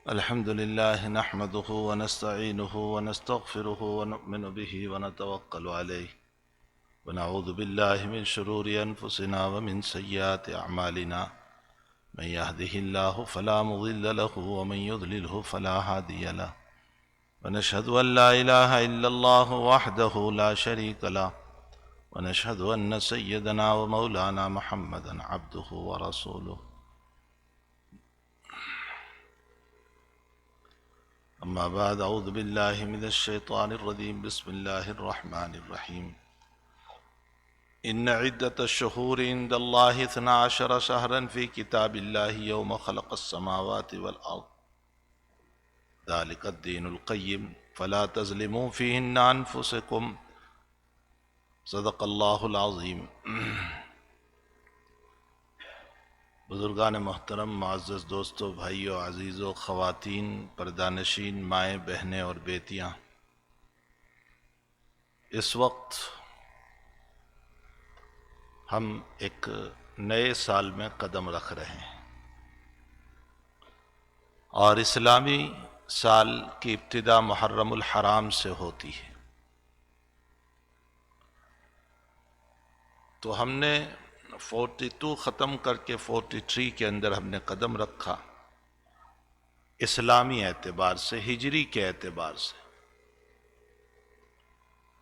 الحمد لله نحمده ونستعينه ونستغفره ونؤمن به ونتوكل عليه ونعوذ بالله من شرور أنفسنا ومن سيئات أعمالنا من يهده الله فلا مضل له ومن يضلله فلا هادي له ونشهد أن لا إله إلا الله وحده لا شريك له ونشهد أن سيدنا ومولانا محمدا عبده ورسوله أما بعد أعوذ بالله من الشيطان الرجيم بسم الله الرحمن الرحيم إن عدة الشهور عند الله 12 شهرا في كتاب الله يوم خلق السماوات والأرض ذلك الدين القيم فلا تظلموا فيهن أنفسكم صدق الله العظيم. بزرگان محترم، معزز دوستو، بھائیو، عزیزو، خواتین، پردانشین، مائیں، بہنیں اور بیٹیاں، اس وقت ہم ایک نئے سال میں قدم رکھ رہے ہیں اور اسلامی سال کی ابتدا محرم الحرام سے ہوتی ہے. تو ہم نے 42 ختم کر کے 43 کے اندر ہم نے قدم رکھا، اسلامی اعتبار سے، ہجری کے اعتبار سے.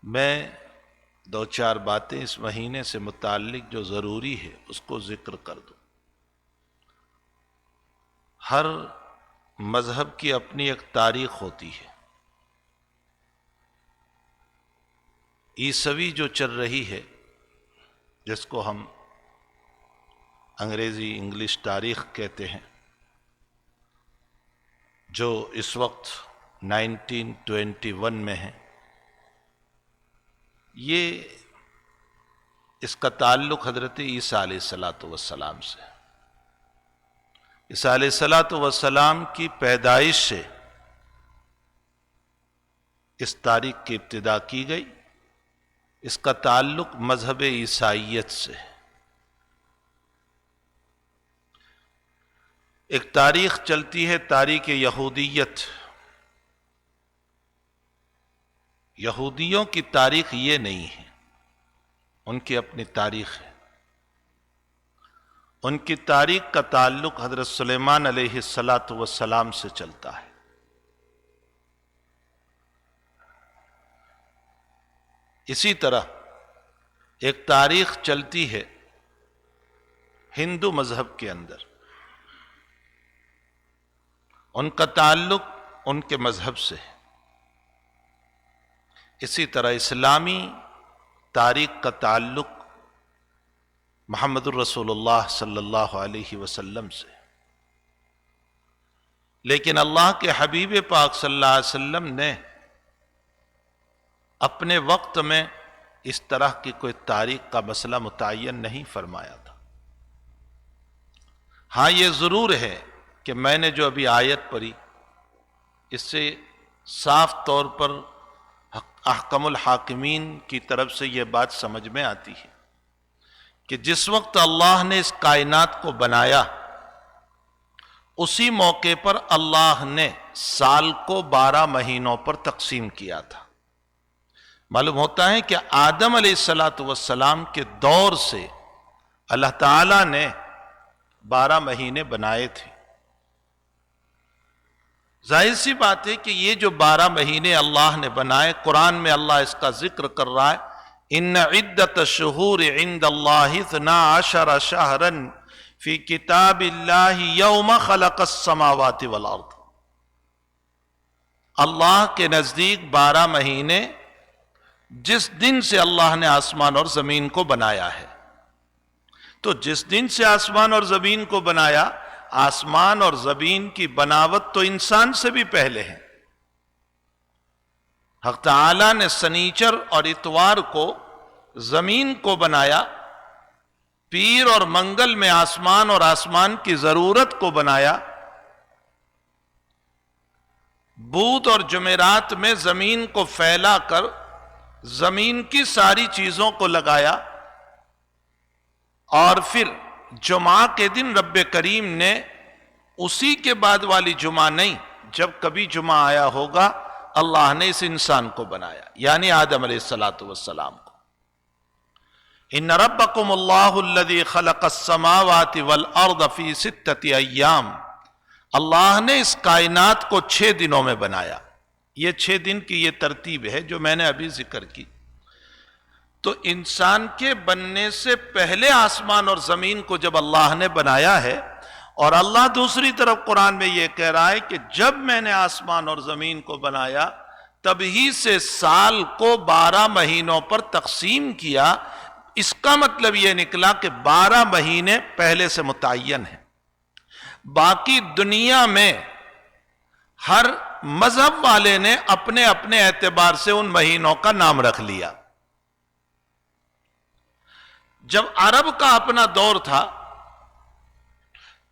میں دو چار باتیں اس مہینے سے متعلق جو ضروری ہے اس کو ذکر کر دوں. ہر مذہب کی اپنی ایک تاریخ ہوتی ہے. عیسوی جو چل رہی ہے، جس کو ہم انگریزی انگلش تاریخ کہتے ہیں، جو اس وقت 1921 میں ہے، یہ اس کا تعلق حضرت عیسیٰ علیہ السلام سے. عیسیٰ علیہ السلام کی پیدائش سے اس تاریخ کی ابتدا کی گئی. اس کا تعلق مذہب عیسائیت سے. ایک تاریخ چلتی ہے، تاریخ یہودیت. یہودیوں کی تاریخ یہ نہیں ہے، ان کی اپنی تاریخ ہے. ان کی تاریخ کا تعلق حضرت سلیمان علیہ السلام سے چلتا ہے. اسی طرح ایک تاریخ چلتی ہے ہندو مذہب کے اندر، ان کا تعلق ان کے مذہب سے ہے. اسی طرح اسلامی تاریخ کا تعلق محمد الرسول اللہ صلی اللہ علیہ وسلم سے. لیکن اللہ کے حبیب پاک صلی اللہ علیہ وسلم نے اپنے وقت میں اس طرح کی کوئی تاریخ کا مسئلہ متعین نہیں فرمایا تھا. ہاں، یہ ضرور ہے کہ میں نے جو ابھی آیت پڑھی، اس سے صاف طور پر احکم الحاکمین کی طرف سے یہ بات سمجھ میں آتی ہے کہ جس وقت اللہ نے اس کائنات کو بنایا، اسی موقع پر اللہ نے سال کو 12 مہینوں پر تقسیم کیا تھا. معلوم ہوتا ہے کہ آدم علیہ السلام کے دور سے اللہ تعالیٰ نے 12 مہینے بنائے تھے. ظاہر سی بات ہے کہ یہ جو 12 مہینے اللہ نے بنائے، قرآن میں اللہ اس کا ذکر کر رہا ہے، ان عدت الشہور عند اللہ 12 شہرا فی کتاب اللہ یوم خلق السماوات والارض. اللہ کے نزدیک 12 مہینے جس دن سے اللہ نے آسمان اور زمین کو بنایا ہے. تو جس دن سے آسمان اور زمین کو بنایا، آسمان اور زمین کی بناوٹ تو انسان سے بھی پہلے ہے. حق تعالیٰ نے سنیچر اور اتوار کو زمین کو بنایا، پیر اور منگل میں آسمان اور آسمان کی ضرورت کو بنایا، بدھ اور جمعرات میں زمین کو پھیلا کر زمین کی ساری چیزوں کو لگایا، اور پھر جمعہ کے دن رب کریم نے اسی کے بعد والی جمعہ نہیں، جب کبھی جمعہ آیا ہوگا اللہ نے اس انسان کو بنایا، یعنی آدم علیہ السلام کو۔ ان ربکم اللہ الذی خلق السماوات والارض فی 6 ایام، اللہ نے اس کائنات کو 6 دنوں میں بنایا۔ یہ 6 دن کی یہ ترتیب ہے جو میں نے ابھی ذکر کی۔ تو انسان کے بننے سے پہلے آسمان اور زمین کو جب اللہ نے بنایا ہے، اور اللہ دوسری طرف قرآن میں یہ کہہ رہا ہے کہ جب میں نے آسمان اور زمین کو بنایا تبھی سے سال کو 12 مہینوں پر تقسیم کیا، اس کا مطلب یہ نکلا کہ 12 مہینے پہلے سے متعین ہیں۔ باقی دنیا میں ہر مذہب والے نے اپنے اپنے اعتبار سے ان مہینوں کا نام رکھ لیا۔ جب عرب کا اپنا دور تھا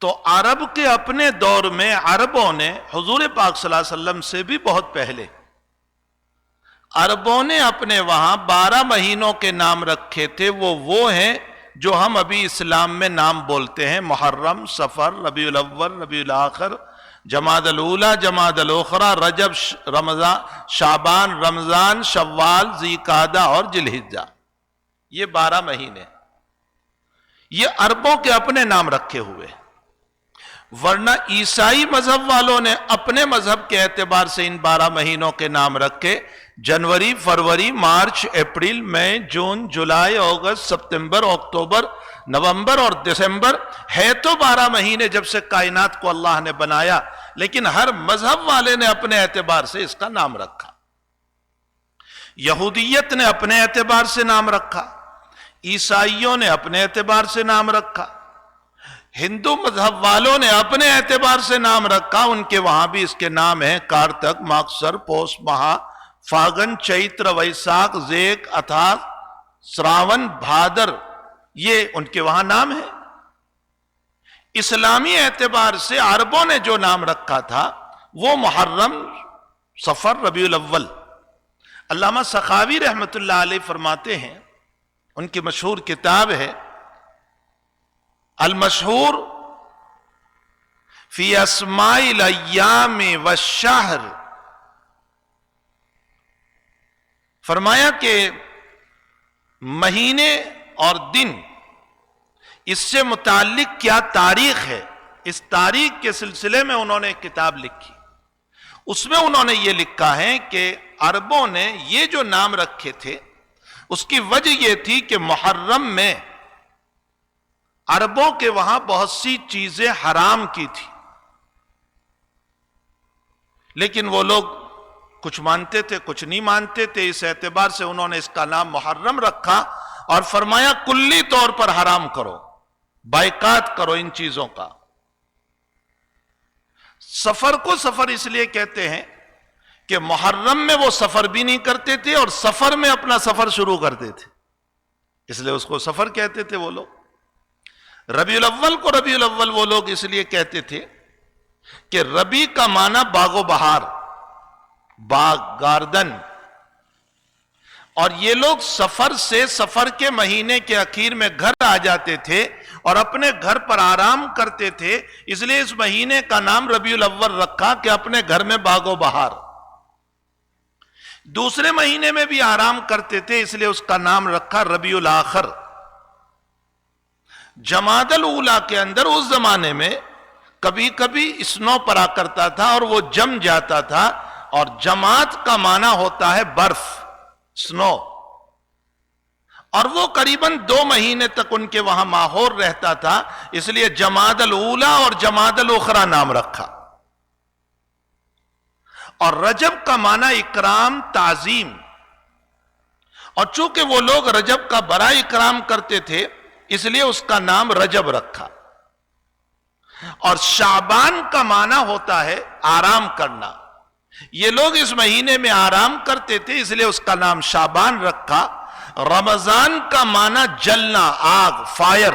تو عرب کے اپنے دور میں عربوں نے حضور پاک صلی اللہ علیہ وسلم سے بھی بہت پہلے عربوں نے اپنے وہاں 12 مہینوں کے نام رکھے تھے۔ وہ ہیں جو ہم ابھی اسلام میں نام بولتے ہیں: محرم، صفر، ربیع الاول، ربیع الاخر، جمادی الاولی، جمادی الاخری، رجب، رمضان، شعبان، رمضان، شوال، ذی القعدہ اور ذی الحجہ۔ یہ 12 مہینے یہ عربوں کے اپنے نام رکھے ہوئے، ورنہ عیسائی مذہب والوں نے اپنے مذہب کے اعتبار سے ان 12 مہینوں کے نام رکھے: جنوری، فروری، مارچ، اپریل، مئی، جون، جولائی، اگست، ستمبر، اکتوبر، نومبر اور دسمبر۔ ہے تو 12 مہینے جب سے کائنات کو اللہ نے بنایا، لیکن ہر مذہب والے نے اپنے اعتبار سے اس کا نام رکھا۔ یہودیت نے اپنے اعتبار سے نام رکھا، عیسائیوں نے اپنے اعتبار سے نام رکھا، ہندو مذہب والوں نے اپنے اعتبار سے نام رکھا۔ ان کے وہاں بھی اس کے نام ہیں: کارتک، ماگسر، پوس ماہ، فاگن، چیتر، ویساکھ، ذیک، اتھار، سراون، بھادر، یہ ان کے وہاں نام ہے۔ اسلامی اعتبار سے عربوں نے جو نام رکھا تھا وہ محرم، صفر، ربیع الاول۔ علامہ سخاوی رحمۃ اللہ علیہ فرماتے ہیں، ان کی مشہور کتاب ہے المشہور فی اسماء الایام والشہر، فرمایا کہ مہینے اور دن اس سے متعلق کیا تاریخ ہے، اس تاریخ کے سلسلے میں انہوں نے ایک کتاب لکھی۔ اس میں انہوں نے یہ لکھا ہے کہ عربوں نے یہ جو نام رکھے تھے اس کی وجہ یہ تھی کہ محرم میں عربوں کے وہاں بہت سی چیزیں حرام کی تھی، لیکن وہ لوگ کچھ مانتے تھے کچھ نہیں مانتے تھے۔ اس اعتبار سے انہوں نے اس کا نام محرم رکھا اور فرمایا کلی طور پر حرام کرو، بائیکاٹ کرو ان چیزوں کا۔ سفر کو سفر اس لیے کہتے ہیں کہ محرم میں وہ سفر بھی نہیں کرتے تھے اور سفر میں اپنا سفر شروع کرتے تھے، اس لیے اس کو سفر کہتے تھے وہ لوگ۔ ربیع الاول کو ربیع الاول وہ لوگ اس لیے کہتے تھے کہ ربیع کا معنی باغ و بہار، باغ، گاردن، اور یہ لوگ سفر سے سفر کے مہینے کے اخیر میں گھر آ جاتے تھے اور اپنے گھر پر آرام کرتے تھے، اس لیے اس مہینے کا نام ربیع الاول رکھا کہ اپنے گھر میں باغ و بہار۔ دوسرے مہینے میں بھی آرام کرتے تھے، اس لیے اس کا نام رکھا ربیع الاخر۔ جمادی الاولی کے اندر اس زمانے میں کبھی کبھی اسنو پڑا کرتا تھا اور وہ جم جاتا تھا، اور جماد کا معنی ہوتا ہے برف، سنو، اور وہ قریباً 2 مہینے تک ان کے وہاں ماحول رہتا تھا، اس لیے جمادی الاولی اور جمادی الاخری نام رکھا۔ اور رجب کا معنی اکرام، تعظیم، اور چونکہ وہ لوگ رجب کا بڑا اکرام کرتے تھے اس لیے اس کا نام رجب رکھا۔ اور شعبان کا معنی ہوتا ہے آرام کرنا، یہ لوگ اس مہینے میں آرام کرتے تھے اس لیے اس کا نام شعبان رکھا۔ رمضان کا معنی جلنا، آگ، فائر،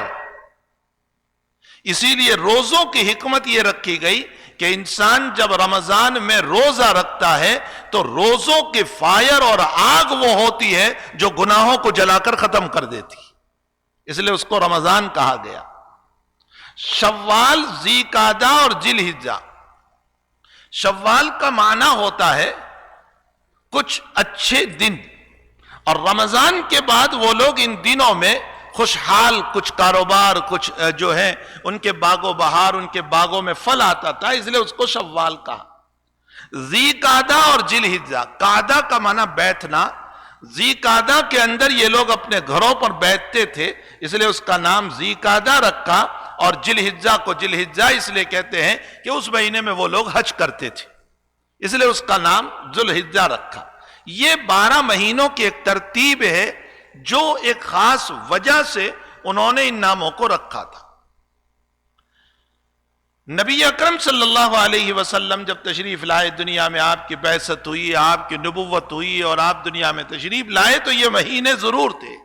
اسی لیے روزوں کی حکمت یہ رکھی گئی کہ انسان جب رمضان میں روزہ رکھتا ہے تو روزوں کی فائر اور آگ وہ ہوتی ہے جو گناہوں کو جلا کر ختم کر دیتی، اس لیے اس کو رمضان کہا گیا۔ شوال، ذی القعدہ اور ذی الحجہ، شوال کا معنی ہوتا ہے کچھ اچھے دن، اور رمضان کے بعد وہ لوگ ان دنوں میں خوشحال، کچھ کاروبار، کچھ جو ہے ان کے باغ و بہار، ان کے باغوں میں پھل آتا تھا، اس لیے اس کو شوال کہا۔ ذی قعدہ اور ذی الحجہ، قعدہ کا معنی بیٹھنا، ذی قعدہ کے اندر یہ لوگ اپنے گھروں پر بیٹھتے تھے، اس لیے اس کا نام ذی قعدہ رکھا، اور ذی الحجہ کو ذی الحجہ اس لیے کہتے ہیں کہ اس مہینے میں وہ لوگ حج کرتے تھے، اس لیے اس کا نام ذی الحجہ رکھا۔ یہ 12 مہینوں کی ایک ترتیب ہے جو ایک خاص وجہ سے انہوں نے ان ناموں کو رکھا تھا۔ نبی اکرم صلی اللہ علیہ وسلم جب تشریف لائے دنیا میں، آپ کی بعثت ہوئی، آپ کی نبوت ہوئی اور آپ دنیا میں تشریف لائے، تو یہ مہینے ضرور تھے،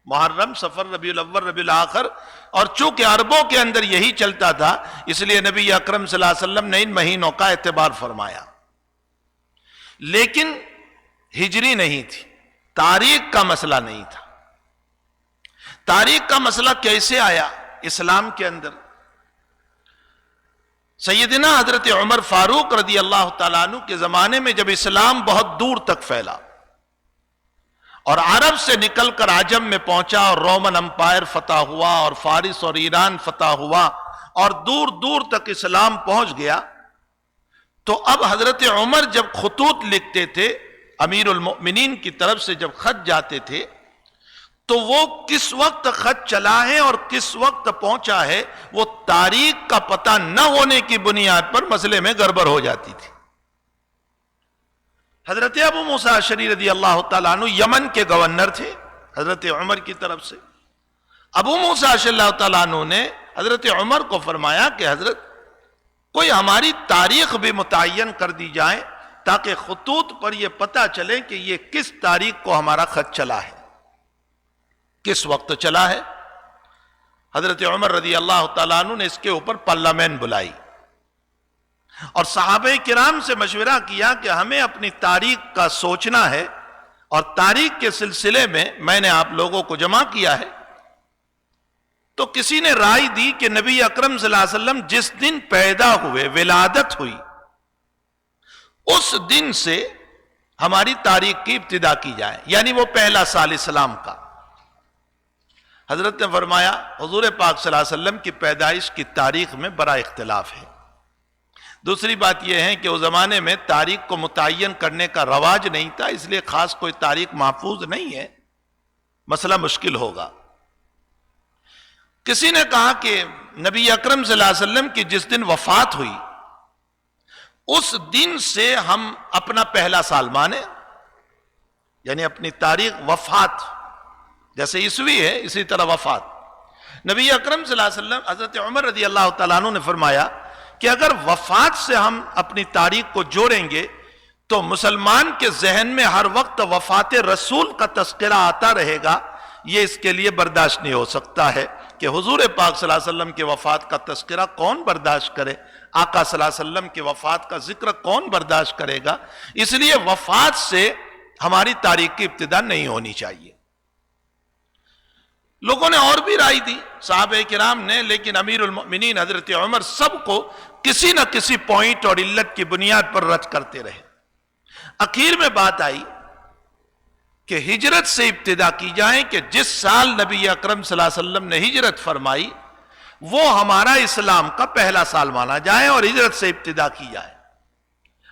محرم، صفر، ربیع الاول، ربیع الاخر، اور چونکہ عربوں کے اندر یہی چلتا تھا اس لیے نبی اکرم صلی اللہ علیہ وسلم نے ان مہینوں کا اعتبار فرمایا، لیکن ہجری نہیں تھی، تاریخ کا مسئلہ نہیں تھا۔ تاریخ کا مسئلہ کیسے آیا اسلام کے اندر؟ سیدنا حضرت عمر فاروق رضی اللہ تعالیٰ عنہ کے زمانے میں جب اسلام بہت دور تک پھیلا اور عرب سے نکل کر عجم میں پہنچا، اور رومن امپائر فتح ہوا، اور فارس اور ایران فتح ہوا، اور دور دور تک اسلام پہنچ گیا، تو اب حضرت عمر جب خطوط لکھتے تھے امیر المؤمنین کی طرف سے، جب خط جاتے تھے، تو وہ کس وقت خط چلا ہے اور کس وقت پہنچا ہے، وہ تاریخ کا پتہ نہ ہونے کی بنیاد پر مسئلے میں گڑبڑ ہو جاتی تھی۔ حضرت ابو موسیٰ اشعری رضی اللہ تعالیٰ عنہ یمن کے گورنر تھے حضرت عمر کی طرف سے۔ ابو موسیٰ اشعری اللہ تعالیٰ عنہ نے حضرت عمر کو فرمایا کہ حضرت کوئی ہماری تاریخ بھی متعین کر دی جائے تاکہ خطوط پر یہ پتہ چلے کہ یہ کس تاریخ کو ہمارا خط چلا ہے، کس وقت چلا ہے۔ حضرت عمر رضی اللہ تعالیٰ عنہ نے اس کے اوپر پارلیمنٹ بلائی اور صحابہ کرام سے مشورہ کیا کہ ہمیں اپنی تاریخ کا سوچنا ہے، اور تاریخ کے سلسلے میں نے آپ لوگوں کو جمع کیا ہے۔ تو کسی نے رائے دی کہ نبی اکرم صلی اللہ علیہ وسلم جس دن پیدا ہوئے، ولادت ہوئی، اس دن سے ہماری تاریخ کی ابتدا کی جائے، یعنی وہ پہلا سال اسلام کا۔ حضرت نے فرمایا حضور پاک صلی اللہ علیہ وسلم کی پیدائش کی تاریخ میں بڑا اختلاف ہے۔ دوسری بات یہ ہے کہ اس زمانے میں تاریخ کو متعین کرنے کا رواج نہیں تھا، اس لیے خاص کوئی تاریخ محفوظ نہیں ہے، مسئلہ مشکل ہوگا۔ کسی نے کہا کہ نبی اکرم صلی اللہ علیہ وسلم کی جس دن وفات ہوئی اس دن سے ہم اپنا پہلا سال مانیں، یعنی اپنی تاریخ وفات، جیسے عیسوی ہے اسی طرح وفات۔ نبی اکرم صلی اللہ علیہ وسلم حضرت عمر رضی اللہ تعالیٰ عنہ نے فرمایا کہ اگر وفات سے ہم اپنی تاریخ کو جوڑیں گے تو مسلمان کے ذہن میں ہر وقت وفات رسول کا تذکرہ آتا رہے گا، یہ اس کے لیے برداشت نہیں ہو سکتا ہے کہ حضور پاک صلی اللہ علیہ وسلم کے وفات کا تذکرہ کون برداشت کرے، آقا صلی اللہ علیہ وسلم کے وفات کا ذکر کون برداشت کرے گا، اس لیے وفات سے ہماری تاریخ کی ابتدا نہیں ہونی چاہیے۔ لوگوں نے اور بھی رائے دی صحابہ کرام نے، لیکن امیر المؤمنین حضرت عمر سب کو کسی نہ کسی پوائنٹ اور علت کی بنیاد پر رد کرتے رہے۔ اخیر میں بات آئی کہ ہجرت سے ابتدا کی جائے، کہ جس سال نبی اکرم صلی اللہ علیہ وسلم نے ہجرت فرمائی وہ ہمارا اسلام کا پہلا سال مانا جائے اور ہجرت سے ابتدا کی جائے۔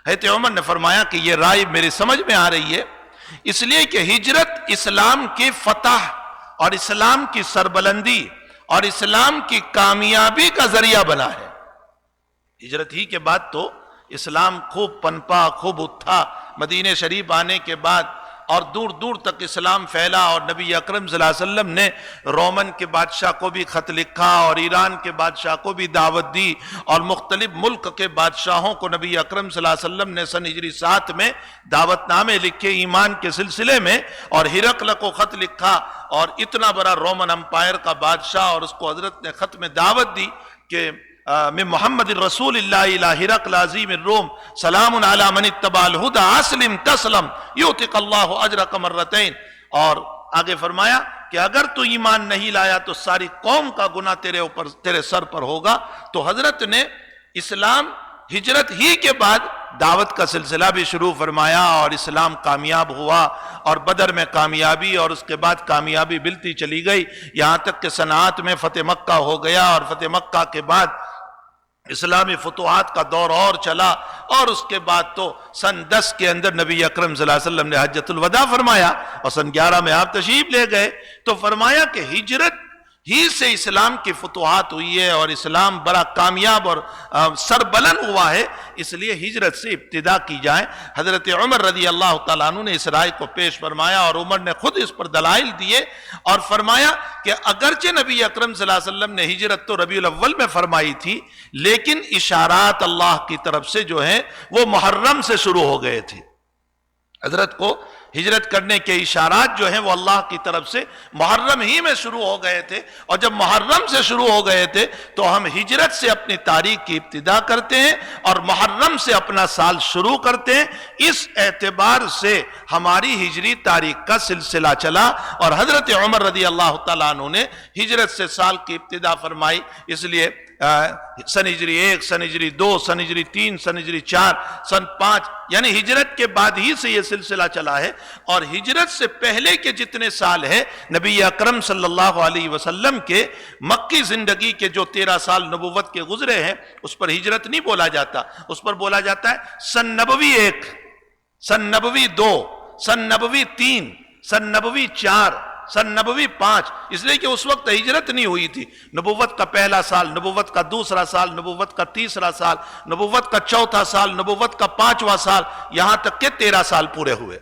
حضرت عمر نے فرمایا کہ یہ رائے میری سمجھ میں آ رہی ہے، اس لیے کہ ہجرت اسلام کی فتح اور اسلام کی سربلندی اور اسلام کی کامیابی کا ذریعہ بنا ہے۔ ہجرت ہی کے بعد تو اسلام خوب پنپا، خوب اٹھا، مدینہ شریف آنے کے بعد، اور دور دور تک اسلام پھیلا، اور نبی اکرم صلی اللہ علیہ وسلم نے رومن کے بادشاہ کو بھی خط لکھا اور ایران کے بادشاہ کو بھی دعوت دی، اور مختلف ملک کے بادشاہوں کو نبی اکرم صلی اللہ علیہ وسلم نے سن ہجری 7 میں دعوت نامے لکھے ایمان کے سلسلے میں، اور ہرقل کو خط لکھا، اور اتنا بڑا رومن امپائر کا بادشاہ، اور اس کو حضرت نے خط میں دعوت دی کہ من محمد رسول اللہ الى ہرقل عظیم الروم سلام علی من اتبع الہدی اسلم تسلم یؤتک اللہ اجرک مرتین۔ اور آگے فرمایا کہ اگر تو ایمان نہیں لایا تو ساری قوم کا گناہ تیرے سر پر ہوگا۔ تو حضرت نے اسلام ہجرت ہی کے بعد دعوت کا سلسلہ بھی شروع فرمایا اور اسلام کامیاب ہوا اور بدر میں کامیابی اور اس کے بعد کامیابی ملتی چلی گئی، یہاں تک کہ صنعات میں فتح مکہ ہو گیا، اور فتح مکہ کے بعد اسلامی فتوحات کا دور اور چلا، اور اس کے بعد تو سن 10 کے اندر نبی اکرم صلی اللہ علیہ وسلم نے حجۃ الوداع فرمایا اور سن 11 میں آپ تشریف لے گئے۔ تو فرمایا کہ ہجرت ہی سے اسلام کی فتوحات ہوئی ہے اور اسلام بڑا کامیاب اور سربلند ہوا ہے، اس لیے ہجرت سے ابتدا کی جائے۔ حضرت عمر رضی اللہ تعالیٰ عنہ نے اس رائے کو پیش فرمایا اور عمر نے خود اس پر دلائل دیے اور فرمایا کہ اگرچہ نبی اکرم صلی اللہ علیہ وسلم نے ہجرت تو ربیع الاول میں فرمائی تھی، لیکن اشارات اللہ کی طرف سے جو ہیں وہ محرم سے شروع ہو گئے تھے۔ حضرت کو ہجرت کرنے کے اشارات جو ہیں وہ اللہ کی طرف سے محرم ہی میں شروع ہو گئے تھے، اور جب محرم سے شروع ہو گئے تھے تو ہم ہجرت سے اپنی تاریخ کی ابتدا کرتے ہیں اور محرم سے اپنا سال شروع کرتے ہیں۔ اس اعتبار سے ہماری ہجری تاریخ کا سلسلہ چلا، اور حضرت عمر رضی اللہ تعالیٰ عنہ نے ہجرت سے سال کی ابتدا فرمائی۔ اس لیے سن ہجری 1، سن ہجری 2، سن ہجری 3، سن ہجری 4، سن 5، یعنی ہجرت کے بعد ہی سے یہ سلسلہ چلا ہے۔ اور ہجرت سے پہلے کے جتنے سال ہیں نبی اکرم صلی اللہ علیہ وسلم کے مکی زندگی کے جو 13 سال نبوت کے گزرے ہیں اس پر ہجرت نہیں بولا جاتا، اس پر بولا جاتا ہے سن نبوی 1، سن نبوی 2، سن نبوی 3، سن نبوی 4، سن نبوی 5، اس لیے کہ اس وقت ہجرت نہیں ہوئی تھی۔ نبوت کا پہلا سال، نبوت کا دوسرا سال، نبوت کا تیسرا سال، نبوت کا چوتھا سال، نبوت کا 5واں سال، یہاں تک کہ 13 سال پورے ہوئے۔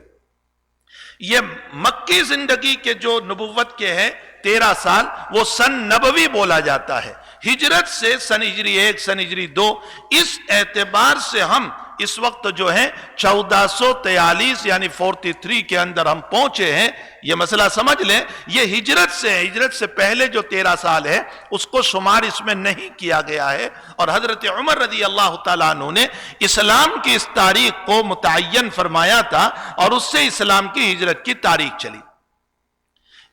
یہ مکی زندگی کے جو نبوت کے ہیں 13 سال وہ سن نبوی بولا جاتا ہے۔ ہجرت سے سن ہجری 1، سن ہجری 2، اس اعتبار سے ہم اس وقت جو ہے 1443 یعنی 43 کے اندر ہم پہنچے ہیں۔ یہ مسئلہ سمجھ لیں، یہ ہجرت سے پہلے جو 13 سال ہے اس کو شمار اس میں نہیں کیا گیا ہے، اور حضرت عمر رضی اللہ تعالیٰ عنہ نے اسلام کی اس تاریخ کو متعین فرمایا تھا اور اس سے اسلام کی ہجرت کی تاریخ چلی۔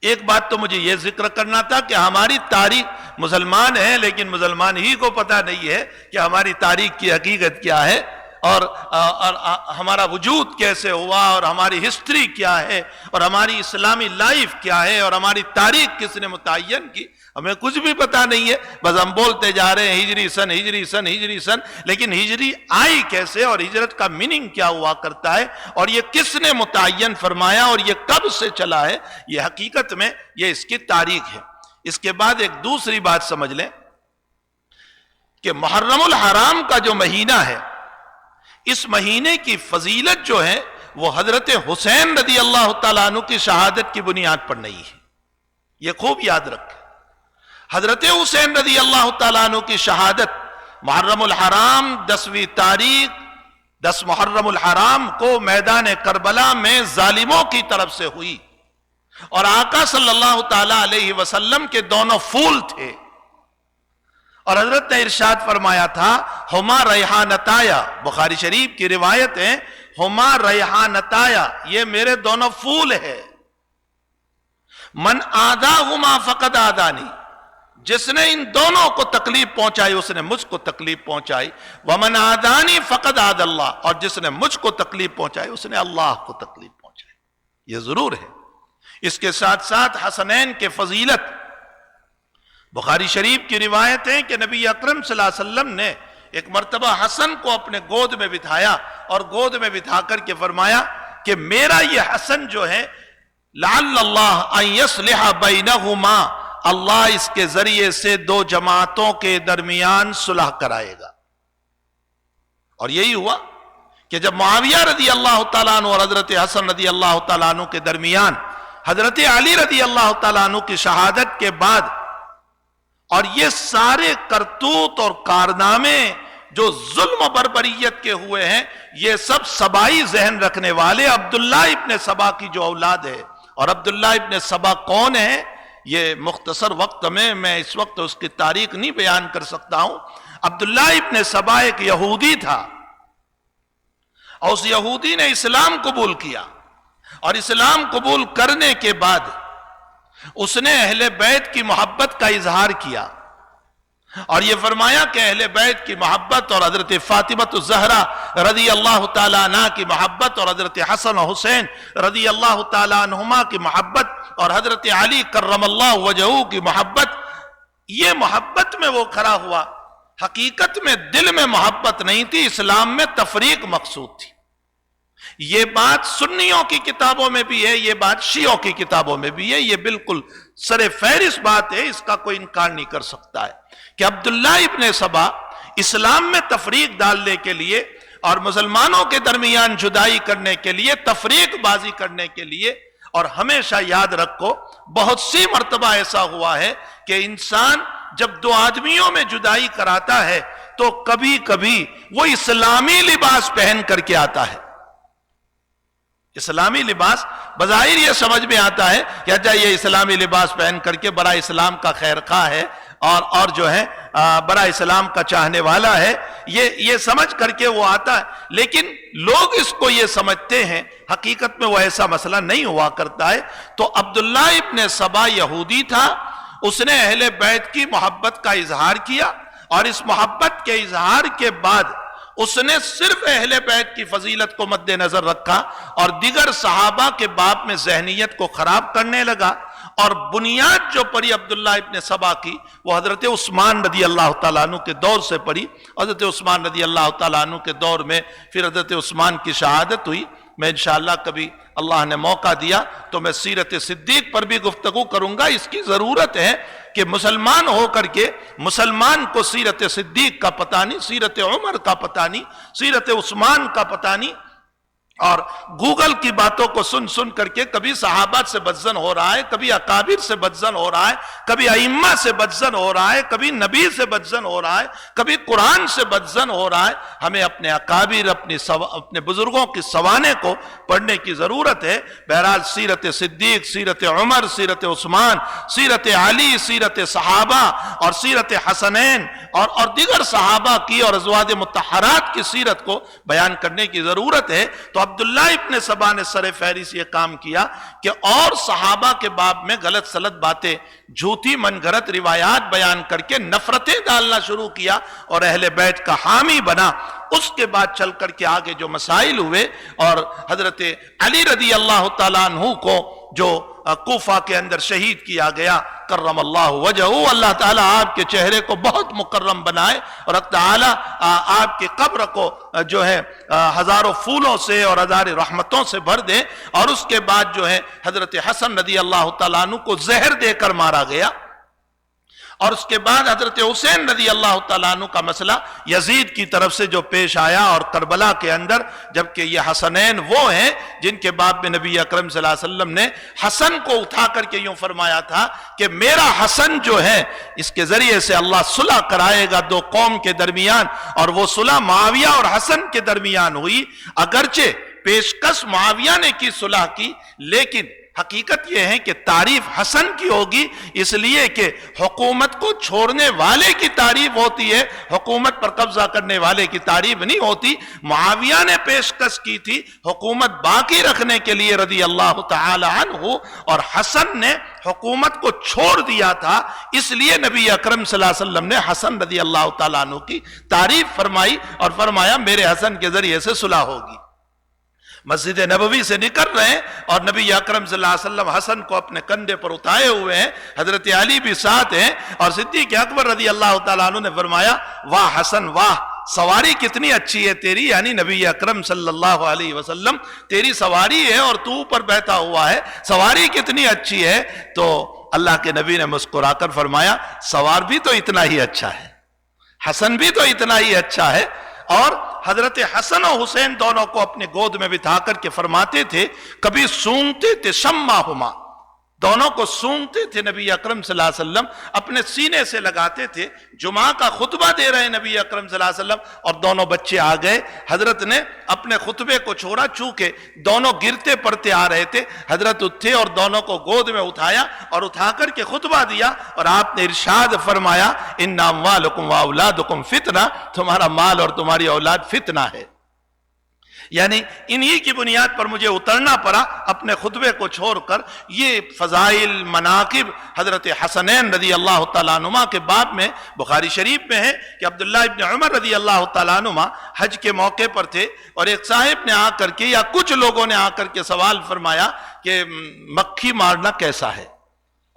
ایک بات تو مجھے یہ ذکر کرنا تھا کہ ہماری تاریخ، مسلمان ہیں لیکن مسلمان ہی کو پتہ نہیں ہے کہ ہماری تاریخ کی حقیقت کیا ہے، اور ہمارا وجود کیسے ہوا، اور ہماری ہسٹری کیا ہے، اور ہماری اسلامی لائف کیا ہے، اور ہماری تاریخ کس نے متعین کی، ہمیں کچھ بھی پتہ نہیں ہے۔ بس ہم بولتے جا رہے ہیں ہجری سن، ہجری سن، ہجری سن، لیکن ہجری آئی کیسے اور ہجرت کا میننگ کیا ہوا کرتا ہے، اور یہ کس نے متعین فرمایا اور یہ کب سے چلا ہے، یہ حقیقت میں یہ اس کی تاریخ ہے۔ اس کے بعد ایک دوسری بات سمجھ لیں کہ محرم الحرام کا جو مہینہ ہے، اس مہینے کی فضیلت جو ہے وہ حضرت حسین رضی اللہ تعالیٰ عنہ کی شہادت کی بنیاد پر نہیں ہے، یہ خوب یاد رکھیں۔ حضرت حسین رضی اللہ تعالیٰ عنہ کی شہادت محرم الحرام 10ویں تاریخ 10 محرم الحرام کو میدان کربلا میں ظالموں کی طرف سے ہوئی، اور آقا صلی اللہ تعالیٰ علیہ وسلم کے دونوں پھول تھے، اور حضرت نے ارشاد فرمایا تھا ہما ریحانتایا، بخاری شریف کی روایت ہے، ہما ریحانتایا، یہ میرے دونوں پھول ہے، من آداہما فقد آدانی، جس نے ان دونوں کو تکلیف پہنچائی اس نے مجھ کو تکلیف پہنچائی، ومن آدانی فقد آد اللہ، اور جس نے مجھ کو تکلیف پہنچائی اس نے اللہ کو تکلیف پہنچائی۔ یہ ضرور ہے۔ اس کے ساتھ ساتھ حسنین کے فضیلت، بخاری شریف کی روایت ہے کہ نبی اکرم صلی اللہ علیہ وسلم نے ایک مرتبہ حسن کو اپنے گود میں بٹھایا اور گود میں بٹھا کر کے فرمایا کہ میرا یہ حسن جو ہے لعل اللہ ان یصلح بینہما، اللہ اس کے ذریعے سے 2 جماعتوں کے درمیان صلح کرائے گا۔ اور یہی ہوا کہ جب معاویہ رضی اللہ تعالیٰ عنہ اور حضرت حسن رضی اللہ تعالیٰ عنہ کے درمیان حضرت علی رضی اللہ تعالیٰ عنہ کی شہادت کے بعد، اور یہ سارے کرتوت اور کارنامے جو ظلم و بربریت کے ہوئے ہیں، یہ سب سبائی ذہن رکھنے والے عبداللہ ابن سبا کی جو اولاد ہے، اور عبداللہ ابن سبا کون ہے یہ مختصر وقت میں اس وقت اس کی تاریخ نہیں بیان کر سکتا ہوں۔ عبداللہ ابن سبا ایک یہودی تھا، اور اس یہودی نے اسلام قبول کیا، اور اسلام قبول کرنے کے بعد اس نے اہل بیت کی محبت کا اظہار کیا، اور یہ فرمایا کہ اہل بیت کی محبت اور حضرت فاطمہ الزہرا رضی اللہ تعالیٰ عنہ کی محبت اور حضرت حسن و حسین رضی اللہ تعالیٰ عنہما کی محبت اور حضرت علی کرم اللہ وجہہ کی محبت، یہ محبت میں وہ کھڑا ہوا، حقیقت میں دل میں محبت نہیں تھی، اسلام میں تفریق مقصود تھی۔ یہ بات سنیوں کی کتابوں میں بھی ہے، یہ بات شیعوں کی کتابوں میں بھی ہے، یہ بالکل سر فہرست بات ہے، اس کا کوئی انکار نہیں کر سکتا ہے کہ عبداللہ ابن سبا اسلام میں تفریق ڈالنے کے لیے اور مسلمانوں کے درمیان جدائی کرنے کے لیے، تفریق بازی کرنے کے لیے، اور ہمیشہ یاد رکھو بہت سی مرتبہ ایسا ہوا ہے کہ انسان جب دو آدمیوں میں جدائی کراتا ہے تو کبھی کبھی وہ اسلامی لباس پہن کر کے آتا ہے۔ اسلامی لباس بظاہر یہ سمجھ میں آتا ہے کہ اچھا یہ اسلامی لباس پہن کر کے بڑا اسلام کا خیر خواہ ہے اور جو ہے بڑا اسلام کا چاہنے والا ہے، یہ سمجھ کر کے وہ آتا ہے، لیکن لوگ اس کو یہ سمجھتے ہیں، حقیقت میں وہ ایسا مسئلہ نہیں ہوا کرتا ہے۔ تو عبداللہ ابن سبا یہودی تھا، اس نے اہل بیت کی محبت کا اظہار کیا، اور اس محبت کے اظہار کے بعد اس نے صرف اہل بیت کی فضیلت کو مد نظر رکھا اور دیگر صحابہ کے باب میں ذہنیت کو خراب کرنے لگا، اور بنیاد جو پڑی عبداللہ ابن سبا کی وہ حضرت عثمان رضی اللہ تعالیٰ عنہ کے دور سے پڑی۔ حضرت عثمان رضی اللہ تعالیٰ عنہ کے دور میں پھر حضرت عثمان کی شہادت ہوئی۔ میں انشاءاللہ کبھی اللہ نے موقع دیا تو میں سیرت صدیق پر بھی گفتگو کروں گا، اس کی ضرورت ہے کہ مسلمان ہو کر کے مسلمان کو سیرت صدیق کا پتہ نہیں، سیرت عمر کا پتہ نہیں، سیرت عثمان کا پتہ نہیں، اور گوگل کی باتوں کو سن سن کر کے کبھی صحابہ سے بدزن ہو رہا ہے، کبھی اکابر سے بدزن ہو رہا ہے، کبھی ائمہ سے بدزن ہو رہا ہے، کبھی نبی سے بدزن ہو رہا ہے، کبھی قرآن سے بدزن ہو رہا ہے۔ ہمیں اپنے اکابر، اپنے بزرگوں کی سوانے کو پڑھنے کی ضرورت ہے۔ بہرحال سیرت صدیق، سیرت عمر، سیرت عثمان، سیرت علی، سیرت صحابہ اور سیرت حسنین اور دیگر صحابہ کی اور ازواج مطہرات کی سیرت کو بیان کرنے کی ضرورت ہے۔ تو عبداللہ ابن سبا نے سر فہرست یہ کام کیا کہ اور صحابہ کے باب میں غلط سلط باتیں، جھوٹی من گھڑت روایات بیان کر کے نفرتیں ڈالنا شروع کیا اور اہل بیت کا حامی بنا۔ اس کے بعد چل کر کے آگے جو مسائل ہوئے، اور حضرت علی رضی اللہ تعالیٰ عنہ کو جو کوفہ کے اندر شہید کیا گیا کرم اللہ وجہہ، اللہ تعالیٰ آپ کے چہرے کو بہت مکرم بنائے اور اللہ تعالیٰ آپ کے قبر کو جو ہے ہزاروں پھولوں سے اور ہزار رحمتوں سے بھر دے۔ اور اس کے بعد جو ہے حضرت حسن رضی اللہ تعالیٰ عنہ کو زہر دے کر مارا گیا، اور اس کے بعد حضرت حسین رضی اللہ تعالیٰ عنہ کا مسئلہ یزید کی طرف سے جو پیش آیا اور کربلا کے اندر، جبکہ یہ حسنین وہ ہیں جن کے باب میں نبی اکرم صلی اللہ علیہ وسلم نے حسن کو اٹھا کر کے یوں فرمایا تھا کہ میرا حسن جو ہے اس کے ذریعے سے اللہ صلح کرائے گا دو قوم کے درمیان، اور وہ صلح معاویہ اور حسن کے درمیان ہوئی۔ اگرچہ پیشکش معاویہ نے کی صلح کی، لیکن حقیقت یہ ہے کہ تعریف حسن کی ہوگی، اس لیے کہ حکومت کو چھوڑنے والے کی تعریف ہوتی ہے، حکومت پر قبضہ کرنے والے کی تعریف نہیں ہوتی۔ معاویہ نے پیشکش کی تھی حکومت باقی رکھنے کے لیے رضی اللہ تعالی عنہ، اور حسن نے حکومت کو چھوڑ دیا تھا، اس لیے نبی اکرم صلی اللہ علیہ وسلم نے حسن رضی اللہ تعالیٰ عنہ کی تعریف فرمائی اور فرمایا میرے حسن کے ذریعے سے صلح ہوگی۔ مسجد نبوی سے نکل رہے ہیں اور نبی اکرم صلی اللہ علیہ وسلم حسن کو اپنے کندھے پر اٹھائے ہوئے ہیں، حضرت علی بھی ساتھ ہیں، اور صدیق اکبر رضی اللہ تعالیٰ عنہ نے فرمایا واہ حسن واہ، سواری کتنی اچھی ہے تیری، یعنی نبی اکرم صلی اللہ علیہ وسلم تیری سواری ہے اور تو اوپر بیٹھا ہوا ہے، سواری کتنی اچھی ہے۔ تو اللہ کے نبی نے مسکرا کر فرمایا سوار بھی تو اتنا ہی اچھا ہے، حسن بھی تو اتنا ہی اچھا ہے۔ اور حضرت حسن و حسین دونوں کو اپنے گود میں بٹھا کر کے فرماتے تھے، کبھی سونگتے تھے شمعہما، دونوں کو سونگتے تھے نبی اکرم صلی اللہ علیہ وسلم، اپنے سینے سے لگاتے تھے۔ جمعہ کا خطبہ دے رہے ہیں نبی اکرم صلی اللہ علیہ وسلم اور دونوں بچے آ گئے، حضرت نے اپنے خطبے کو چھوڑا، چونکہ دونوں گرتے پڑتے آ رہے تھے، حضرت اٹھے اور دونوں کو گود میں اٹھایا اور اٹھا کر کے خطبہ دیا، اور آپ نے ارشاد فرمایا ان اموالکم واولادکم فتنہ، تمہارا مال اور تمہاری اولاد فتنہ ہے۔ یعنی انہی کی بنیاد پر مجھے اترنا پڑا اپنے خطبے کو چھوڑ کر. یہ فضائل مناقب حضرت حسنین رضی اللہ تعالیٰ عنہما کے باب میں بخاری شریف میں ہے کہ عبداللہ ابن عمر رضی اللہ تعالیٰ عنہما حج کے موقع پر تھے اور ایک صاحب نے آ کر کے یا کچھ لوگوں نے آ کر کے سوال فرمایا کہ مکھی مارنا کیسا ہے،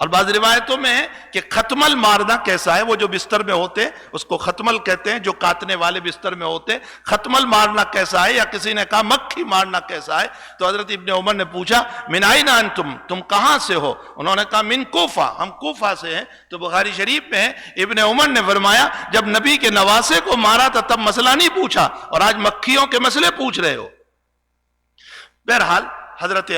اور بعض روایتوں میں ہے کہ ختمل مارنا کیسا ہے. وہ جو بستر میں ہوتے ہیں اس کو ختمل کہتے ہیں، جو کاٹنے والے بستر میں ہوتے ہیں. ختمل مارنا کیسا ہے، یا کسی نے کہا مکھی مارنا کیسا ہے. تو حضرت ابن عمر نے پوچھا من این انتم، تم کہاں سے ہو؟ انہوں نے کہا من کوفہ، ہم کوفہ سے ہیں. تو بخاری شریف میں ہے ابن عمر نے فرمایا جب نبی کے نواسے کو مارا تھا تب مسئلہ نہیں پوچھا، اور آج مکھیوں کے مسئلے پوچھ رہے ہو. بہرحال حضرت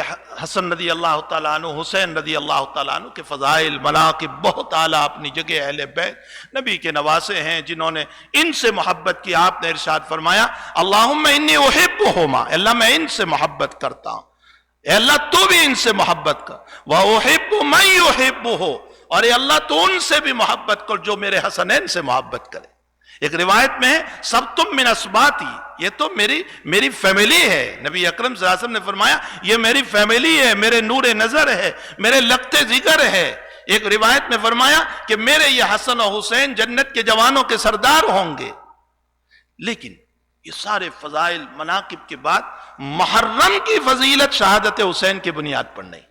حسن رضی اللہ تعالیٰ عنہ، حسین رضی اللہ تعالیٰ عنہ کے فضائل مناقب بہت اعلیٰ اپنی جگہ، اہل بیت نبی کے نواسے ہیں جنہوں نے ان سے محبت کی. آپ نے ارشاد فرمایا اللہم انی احبہما، اللہ میں ان سے محبت کرتا ہوں. اے اللہ تو بھی ان سے محبت کر. وَأُحِبُّ مَن يُحِبُّهُ، اور اے اللہ تو ان سے بھی محبت کر جو میرے حسنین سے محبت کرے. ایک روایت میں ہے سب تم من اسباتی، یہ تو میری فیملی ہے. نبی اکرم صلی اللہ علیہ وسلم نے فرمایا یہ میری فیملی ہے، میرے نور نظر ہے، میرے لگتے جگر ہے. ایک روایت میں فرمایا کہ میرے یہ حسن و حسین جنت کے جوانوں کے سردار ہوں گے. لیکن یہ سارے فضائل مناقب کے بعد محرم کی فضیلت شہادت حسین کی بنیاد پر نہیں.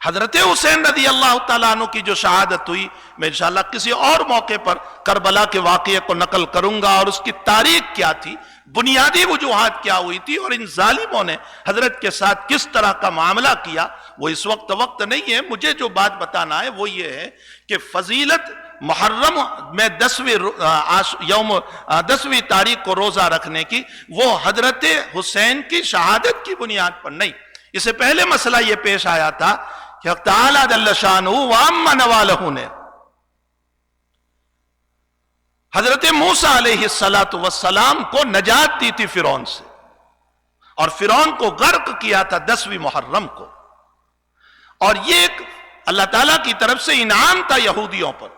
حضرت حسین رضی اللہ تعالیٰ عنہ کی جو شہادت ہوئی، میں انشاءاللہ کسی اور موقع پر کربلا کے واقعے کو نقل کروں گا اور اس کی تاریخ کیا تھی، بنیادی وجوہات کیا ہوئی تھی، اور ان ظالموں نے حضرت کے ساتھ کس طرح کا معاملہ کیا. وہ اس وقت نہیں ہے. مجھے جو بات بتانا ہے وہ یہ ہے کہ فضیلت محرم میں 10ویں تاریخ کو روزہ رکھنے کی وہ حضرت حسین کی شہادت کی بنیاد پر نہیں. اس سے پہلے مسئلہ یہ پیش آیا تھا کہ حق تعالیٰ جل شانہ وعم نوالہ نے حضرت موسیٰ علیہ السلام کو نجات دی تھی فرعون سے، اور فرعون کو غرق کیا تھا 10ویں محرم کو. اور یہ ایک اللہ تعالیٰ کی طرف سے انعام تھا یہودیوں پر.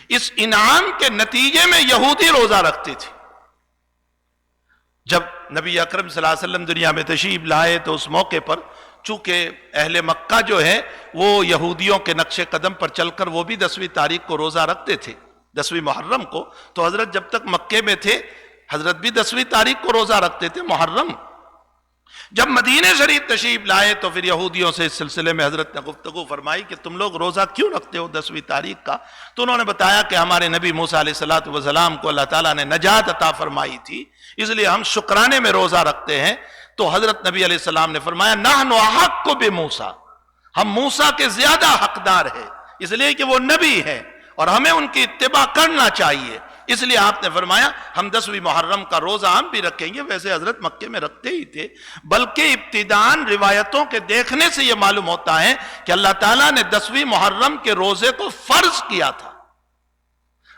اس انعام کے نتیجے میں یہودی روزہ رکھتے تھے. جب نبی اکرم صلی اللہ علیہ وسلم دنیا میں تشریف لائے تو اس موقع پر چونکہ اہل مکہ جو ہے وہ یہودیوں کے نقش قدم پر چل کر وہ بھی 10ویں تاریخ کو روزہ رکھتے تھے، 10ویں محرم کو. تو حضرت جب تک مکے میں تھے حضرت بھی 10ویں تاریخ کو روزہ رکھتے تھے محرم. جب مدینہ شریف تشریف لائے تو پھر یہودیوں سے اس سلسلے میں حضرت نے گفتگو فرمائی کہ تم لوگ روزہ کیوں رکھتے ہو 10ویں تاریخ کا؟ تو انہوں نے بتایا کہ ہمارے نبی موسیٰ علیہ السلام کو اللہ تعالیٰ نے نجات عطا فرمائی تھی، اس لیے ہم شکرانے میں روزہ رکھتے ہیں. تو حضرت نبی علیہ السلام نے فرمایا نحن احق بموسیٰ، ہم موسیٰ کے زیادہ حقدار ہیں، اس لیے کہ وہ نبی ہیں اور ہمیں ان کی اتباع کرنا چاہیے. اس لیے آپ نے فرمایا ہم 10ویں محرم کا روزہ ہم بھی رکھیں گے. ویسے حضرت مکے میں رکھتے ہی تھے، بلکہ ابتداءً روایتوں کے دیکھنے سے یہ معلوم ہوتا ہے کہ اللہ تعالیٰ نے 10ویں محرم کے روزے کو فرض کیا تھا.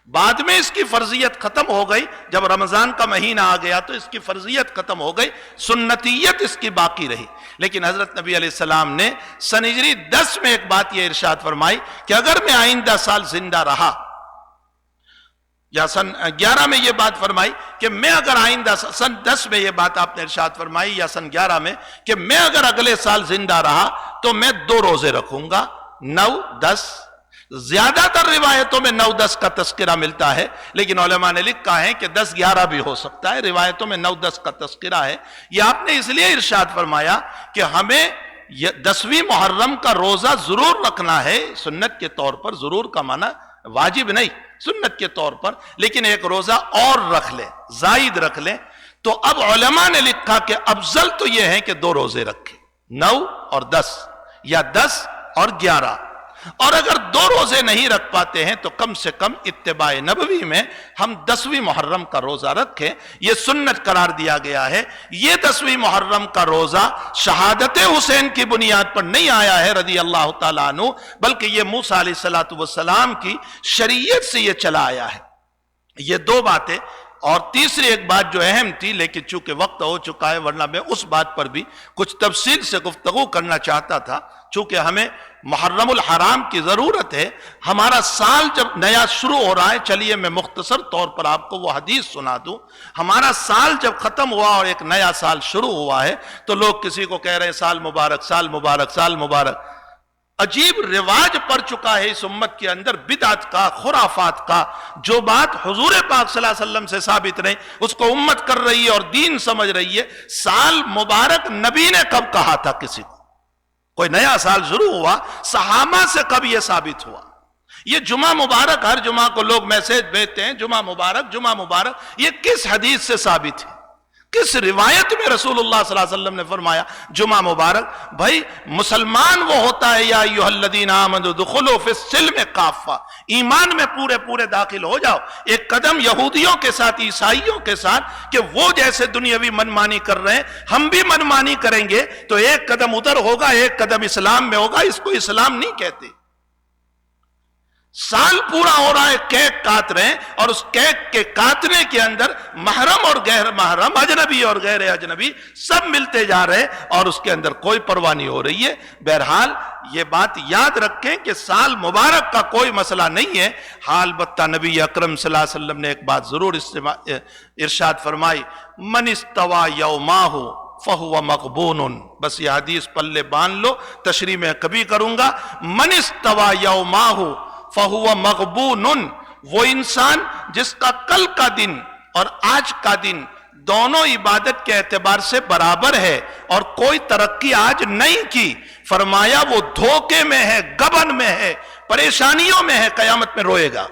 بعد میں اس کی فرضیت ختم ہو گئی، جب رمضان کا مہینہ آ گیا تو اس کی فرضیت ختم ہو گئی، سنتیت اس کی باقی رہی. لیکن حضرت نبی علیہ السلام نے سن ہجری 10 میں ایک بات یہ ارشاد فرمائی کہ اگر میں آئندہ سال زندہ رہا، یا سن 11 میں یہ بات فرمائی کہ میں اگر آئندہ سن 10 میں یہ بات آپ نے ارشاد فرمائی یا سن 11 میں کہ میں اگر اگلے سال زندہ رہا تو میں 2 روزے رکھوں گا، 9 10. زیادہ تر روایتوں میں 9 10 کا تذکرہ ملتا ہے، لیکن علماء نے لکھا ہے کہ 10 11 بھی ہو سکتا ہے. روایتوں میں 9 10 کا تذکرہ ہے. یہ آپ نے اس لیے ارشاد فرمایا کہ ہمیں 10ویں محرم کا روزہ ضرور رکھنا ہے، سنت کے طور پر. ضرور کا معنی واجب نہیں، سنت کے طور پر. لیکن ایک روزہ اور رکھ لیں، زائد رکھ لیں. تو اب علماء نے لکھا کہ افضل تو یہ ہے کہ 2 روزے رکھیں، 9 اور 10 یا 10 اور 11. اور اگر 2 روزے نہیں رکھ پاتے ہیں تو کم سے کم اتباع نبوی میں ہم 10ویں محرم کا روزہ رکھیں. یہ سنت قرار دیا گیا ہے. یہ 10ویں محرم کا روزہ شہادت حسین کی بنیاد پر نہیں آیا ہے رضی اللہ تعالیٰ عنہ، بلکہ یہ موسیٰ علیہ السلام کی شریعت سے یہ چلا آیا ہے. یہ 2 باتیں. اور تیسری ایک بات جو اہم تھی، لیکن چونکہ وقت ہو چکا ہے ورنہ میں اس بات پر بھی کچھ تفصیل سے گفتگو کرنا چاہتا تھا. چونکہ ہمیں محرم الحرام کی ضرورت ہے. ہمارا سال جب نیا شروع ہو رہا ہے، چلیے میں مختصر طور پر آپ کو وہ حدیث سنا دوں. ہمارا سال جب ختم ہوا اور ایک نیا سال شروع ہوا ہے تو لوگ کسی کو کہہ رہے ہیں سال مبارک، سال مبارک، سال مبارک. عجیب رواج پڑ چکا ہے اس امت کے اندر بدعت کا، خرافات کا. جو بات حضور پاک صلی اللہ علیہ وسلم سے ثابت نہیں اس کو امت کر رہی ہے اور دین سمجھ رہی ہے. سال مبارک نبی نے کب کہا تھا کسی کو؟ کوئی نیا سال شروع ہوا، صحابہ سے کب یہ ثابت ہوا؟ یہ جمعہ مبارک، ہر جمعہ کو لوگ میسج بھیجتے ہیں جمعہ مبارک جمعہ مبارک، یہ کس حدیث سے ثابت ہے؟ کس روایت میں رسول اللہ صلی اللہ علیہ وسلم نے فرمایا جمعہ مبارک؟ بھائی مسلمان وہ ہوتا ہے یا ایھا الذین آمنوا ادخلوا فی السلم کافہ، ایمان میں پورے پورے داخل ہو جاؤ. ایک قدم یہودیوں کے ساتھ، عیسائیوں کے ساتھ، کہ وہ جیسے دنیاوی منمانی کر رہے ہیں ہم بھی منمانی کریں گے تو ایک قدم ادھر ہوگا، ایک قدم اسلام میں ہوگا. اس کو اسلام نہیں کہتے. سال پورا ہو رہا ہے، کیک کاٹ رہے ہیں، اور اس کیک کے کاٹنے کے اندر محرم اور غیر محرم، اجنبی اور غیر اجنبی سب ملتے جا رہے ہیں اور اس کے اندر کوئی پرواہ نہیں ہو رہی ہے. بہرحال یہ بات یاد رکھیں کہ سال مبارک کا کوئی مسئلہ نہیں ہے. حال البتہ نبی اکرم صلی اللہ علیہ وسلم نے ایک بات ضرور ارشاد فرمائی، من استوى یوماہ فہو مغبون. بس یہ حدیث پلے باندھ لو، تشریح میں کبھی کروں گا. من استوى یوماہ فہو مغبون، وہ انسان جس کا کل کا دن اور آج کا دن دونوں عبادت کے اعتبار سے برابر ہے اور کوئی ترقی آج نہیں کی، فرمایا وہ دھوکے میں ہے، گبن میں ہے، پریشانیوں میں ہے، قیامت میں روئے گا.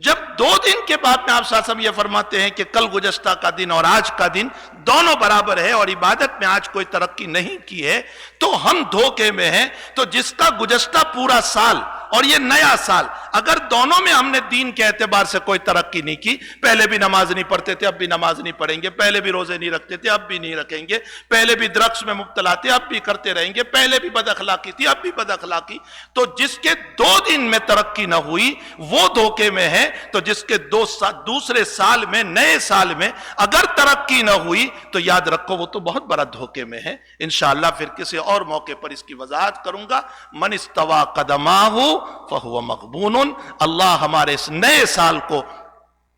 جب 2 دن کے بعد میں آپ صلی اللہ علیہ وسلم یہ فرماتے ہیں کہ کل گزشتہ کا دن اور آج کا دن دونوں برابر ہے اور عبادت میں آج کوئی ترقی نہیں کی ہے تو ہم دھوکے میں ہیں. تو جس کا گزشتہ پورا سال اور یہ نیا سال، اگر دونوں میں ہم نے دین کے اعتبار سے کوئی ترقی نہیں کی، پہلے بھی نماز نہیں پڑھتے تھے اب بھی نماز نہیں پڑھیں گے، پہلے بھی روزے نہیں رکھتے تھے اب بھی نہیں رکھیں گے، پہلے بھی ڈرگس میں مبتلا تھے اب بھی کرتے رہیں گے، پہلے بھی بد اخلاقی تھی اب بھی بد اخلاقی، تو جس کے 2 دن میں ترقی نہ ہوئی وہ دھوکے میں ہے. تو جس کے دوسرے سال میں، نئے سال میں اگر ترقی نہ ہوئی تو یاد رکھو وہ تو بہت بڑا دھوکے میں ہے. انشاءاللہ پھر کسی اور موقع پر اس کی وضاحت کروں گا. من استوى قدماہ فہو مغبون. اللہ ہمارے اس نئے سال کو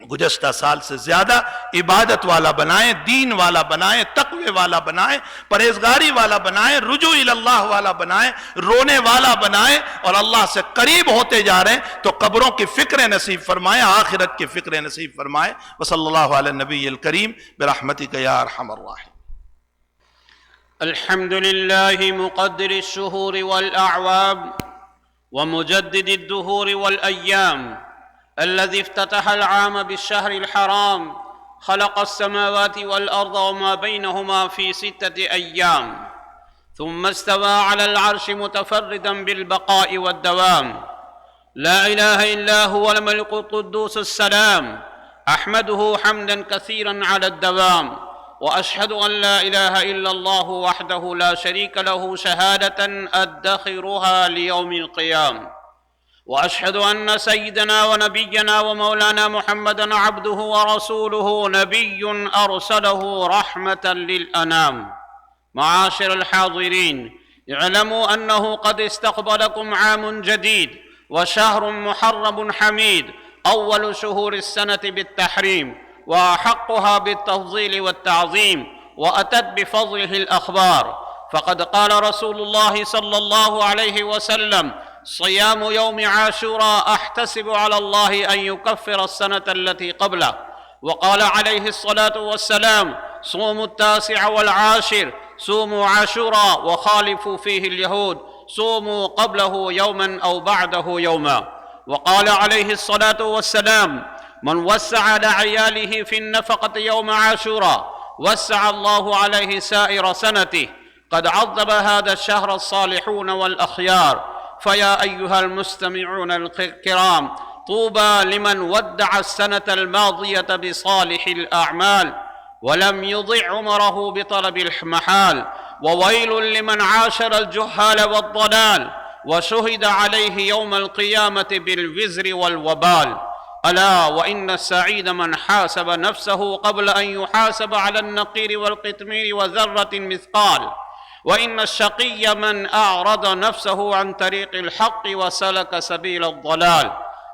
گزشتہ سال سے زیادہ عبادت والا بنائیں، دین والا بنائیں، تقوی والا بنائیں، پرہیزگاری والا بنائیں، رجوع اللہ والا بنائیں، رونے والا بنائیں اور اللہ سے قریب ہوتے جا رہے ہیں تو قبروں کی فکر نصیب فرمائیں، آخرت کی فکر نصیب فرمائیں. وصلی اللہ علی النبی الکریم برحمتک یا ارحم الراحمین. الحمد لله مقدر الشهور والأعوام ومجدد الدهور والأيام، الذي افتتح العام بالشهر الحرام، خلق السماوات والأرض وما بينهما في 6 أيام، ثم استوى على العرش متفردا بالبقاء والدوام. لا إله إلا هو الملك القدوس السلام، أحمده حمدا كثيرا على الدوام، وأشهد أن لا إله إلا الله وحده لا شريك له شهادة أدخرها ليوم القيامة، وأشهد أن سيدنا ونبينا ومولانا محمدا عبده ورسوله، نبي أرسله رحمة للأنام. معاشر الحاضرين، اعلموا أنه قد استقبلكم عام جديد وشهر محرم حميد، أول شهور السنة بالتحريم وأحقها بالتفضيل والتعظيم، وأتت بفضله الأخبار. فقد قال رسول الله صلى الله عليه وسلم: صيام يوم عاشوراء أحتسب على الله أن يكفر السنة التي قبله. وقال عليه الصلاة والسلام: صوموا 9 والعاشر، صوموا عاشوراء وخالفوا فيه اليهود، صوموا قبله يوما أو بعده يوما. وقال عليه الصلاة والسلام: من وسع لعياله في النفقة يوم عاشوراء وسع الله عليه سائر سنته. قد عظم هذا الشهر الصالحون والأخيار. فيا أيها المستمعون الكرام، طوبى لمن ودع السنة الماضية بصالح الأعمال ولم يضع عمره بطلب المحال، وويل لمن عاشر الجهال والضلال وشهد عليه يوم القيامة بالوزر والوبال. ألا وإن السعيد من حاسب نفسه قبل أن يحاسب على النقير والقطمير وذرة مثقال، وإن الشقي من أعرض نفسه عن طريق الحق وسلك سبيل الضلال.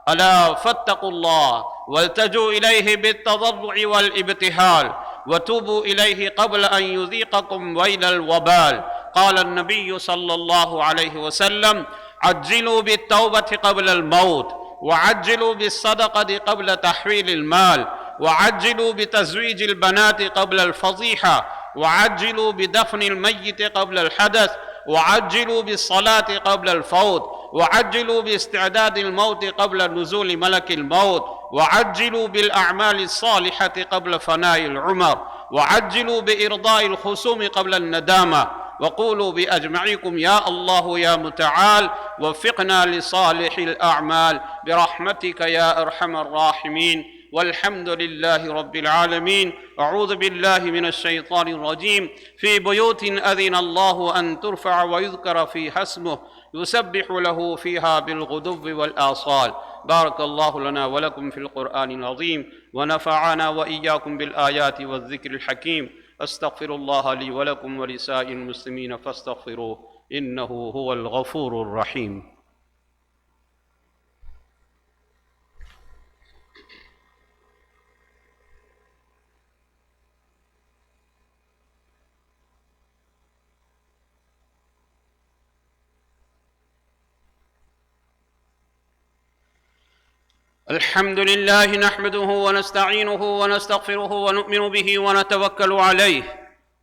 ألا فاتقوا الله والتجوا إليه بالتضرع والابتهال وتوبوا إليه قبل أن يذيقكم ويل الوبال. قال النبي صلى الله عليه وسلم: عجلوا بالتوبة قبل الموت، وعجلوا بالصدقة قبل تحويل المال، وعجلوا بتزويج البنات قبل الفضيحة، وعجلوا بدفن الميت قبل الحدث، وعجلوا بالصلاة قبل الفوت، وعجلوا باستعداد الموت قبل نزول ملك الموت، وعجلوا بالأعمال الصالحة قبل فناء العمر، وعجلوا بإرضاء الخصوم قبل الندامة. وقولوا بأجمعكم يا الله يا متعال وفقنا لصالح الأعمال برحمتك يا أرحم الراحمين. والحمد لله رب العالمين. أعوذ بالله من الشيطان الرجيم. في بيوت أذن الله أن ترفع ويذكر فيها اسمه يسبح له فيها بالغدو والآصال. بارك الله لنا ولكم في القرآن العظيم ونفعنا وإياكم بالآيات والذكر الحكيم. أستغفر الله لي ولكم ولسائر المسلمين فاستغفروه إنه هو الغفور الرحيم. الحمد لله نحمده ونستعينه ونستغفره ونؤمن به ونتوكل عليه،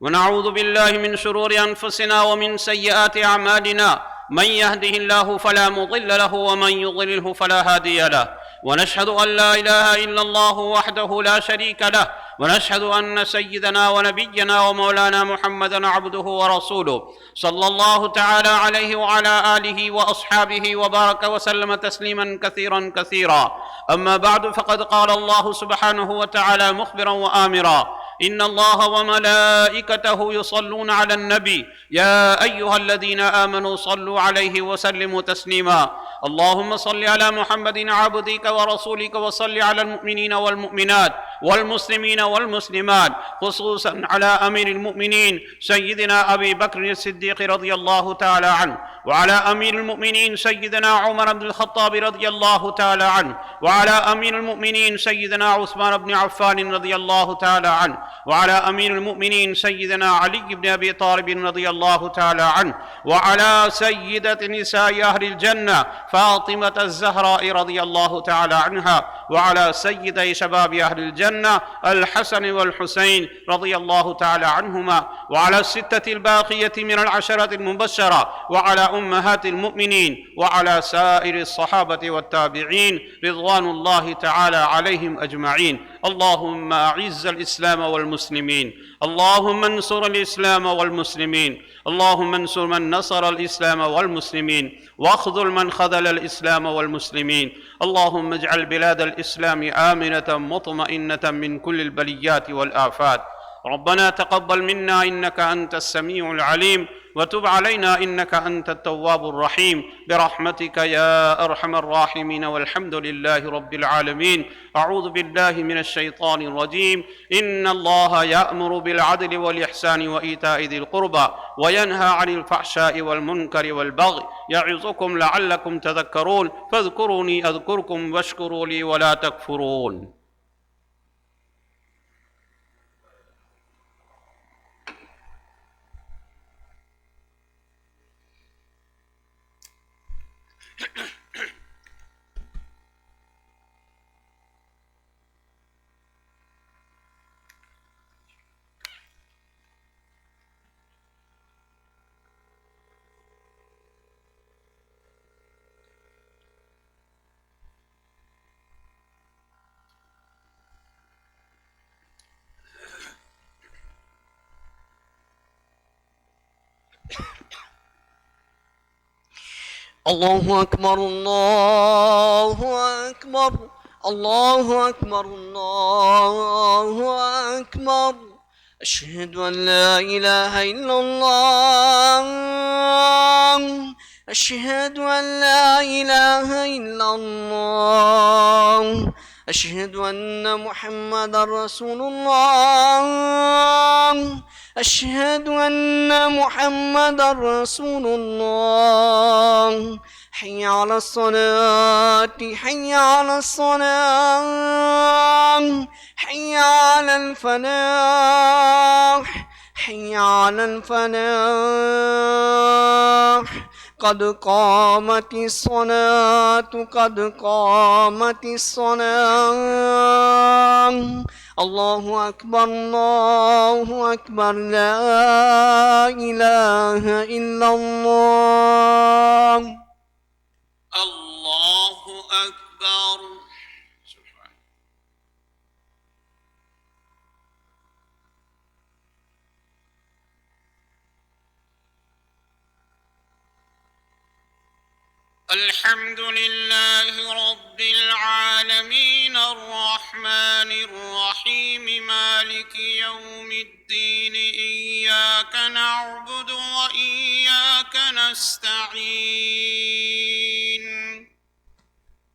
ونعوذ بالله من شرور أنفسنا ومن سيئات أعمالنا. من يهده الله فلا مضل له ومن يضلله فلا هادي له، ونشهد أن لا إله إلا الله وحده لا شريك له، ونشهد أن سيدنا ونبينا ومولانا محمدا عبده ورسوله صلى الله تعالى عليه وعلى آله وأصحابه وبارك وسلم تسليما كثيرا كثيرا. أما بعد، فقد قال الله سبحانه وتعالى مخبرا وآمرا: إن الله وملائكته يصلون على النبي يا أيها الذين آمنوا صلوا عليه وسلموا تسليما. اللهم صل على محمد عبدك ورسولك، وصل على المؤمنين والمؤمنات والمسلمين والمسلمات، خصوصا على أمير المؤمنين سيدنا أبي بكر الصديق رضي الله تعالى عنه، وعلى أمير المؤمنين سيدنا عمر بن الخطاب رضي الله تعالى عنه، وعلى أمير المؤمنين سيدنا عثمان بن عفان رضي الله تعالى عنه، وعلى أمير المؤمنين سيدنا علي بن أبي طالب رضي الله تعالى عنه، وعلى سيدة نساء أهل الجنة فاطمة الزهراء رضي الله تعالى عنها، وعلى سيدي شباب أهل الجنة الحسن والحسين رضي الله تعالى عنهما، وعلى الستة الباقية من العشرة المبشرة، وعلى أمهات المؤمنين، وعلى سائر الصحابة والتابعين رضوان الله تعالى عليهم أجمعين. اللهم أعز الإسلام والمسلمين، اللهم انصر الإسلام والمسلمين، اللهم انصر من نصر الإسلام والمسلمين، واخذل من خذل الإسلام والمسلمين. اللهم اجعل بلاد الإسلام آمنة مطمئنة من كل البليات والآفات. ربنا تقبل منا إنك أنت السميع العليم، وتب علينا إنك أنت التواب الرحيم برحمتك يا أرحم الراحمين. والحمد لله رب العالمين. أعوذ بالله من الشيطان الرجيم. إن الله يأمر بالعدل والإحسان وإيتاء ذي القربى وينهى عن الفحشاء والمنكر والبغي يعظكم لعلكم تذكرون. فاذكروني أذكركم واشكروا لي ولا تكفرون. الله أكبر الله أكبر الله أكبر الله أكبر. أشهد أن لا إله إلا الله أشهد أن لا إله إلا الله أشهد أن محمدا رسول الله أشهد أن محمدا رسول الله حي على الصلاة حي على الصلاة حي على الفلاح حي على الفلاح قد قامت الصلاة قد قامت الصلاة الله أكبر الله أكبر لا إله إلا الله الله أكبر. الحمد لله رب العالمين الرحمن الرحيم مالك يوم الدين إياك نعبد وإياك نستعين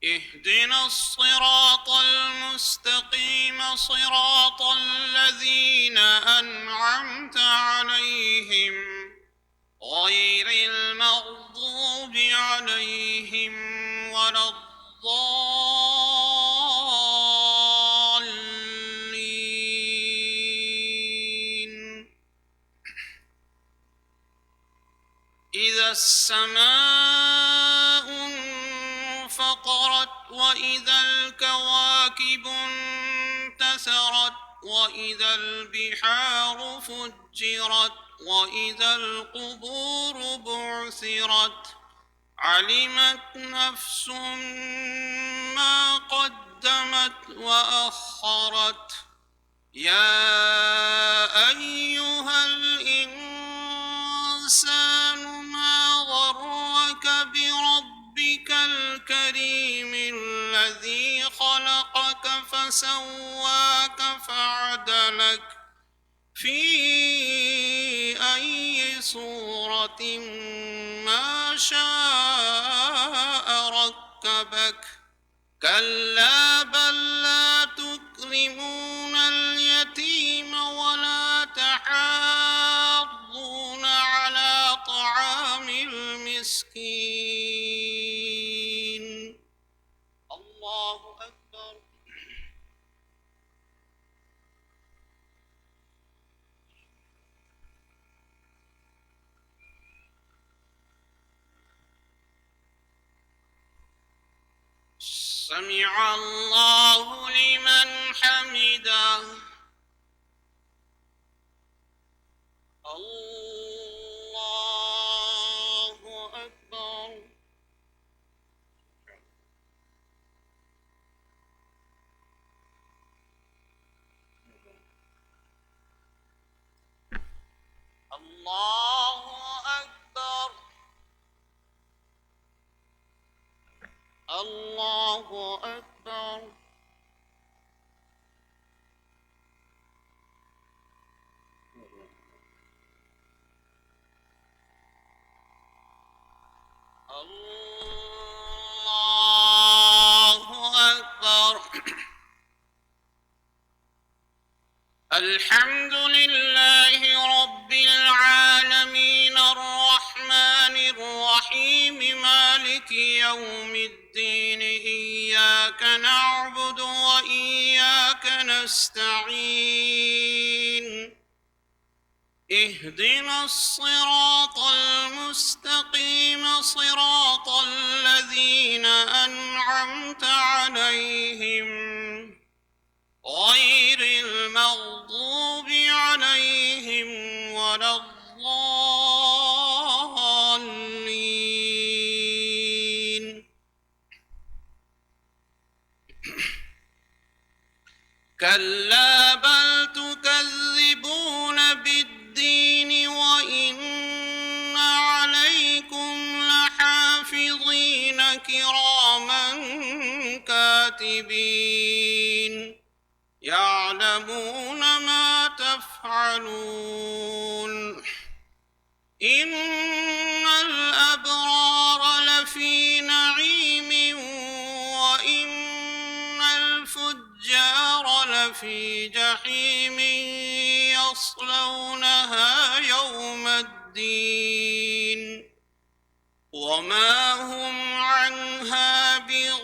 اهدنا الصراط المستقيم صراط الذين أنعمت عليهم غير المغضوب عليهم ولا الضالين. إذا السماء انفطرت وإذا الكواكب انتثرت وإذا البحار فجرت وإذا القبور بعثرت علمت نفس ما قدمت وأخرت. يا أيها الإنسان ما غرك بربك الكريم الذي خلقك فسواك فعدلك في أي صورة ما شاء ركبك. كلا بل لا تكرمون اليتيم ولا تحاضون على طعام المسكين. الله أكبر. سمع الله لمن حمده. الله أكبر. الله أكبر. الله أكبر. الله أكبر. الحمد لله رب العالمين الرحمن الرحيم مالك يوم الدين إياك نعبد وإياك نستعين اهدنا الصراط المستقيم صراط الذين أنعمت عليهم غير المغضوب عليهم ولا الضالين. كلا بل تكذبون بالدين وإن عليكم لحافظين كراما كاتبين يعلمون ما تفعلون. إن الأبرار الفجار لفي جحيم يصلونها يوم الدين وما هم عنها بغائبين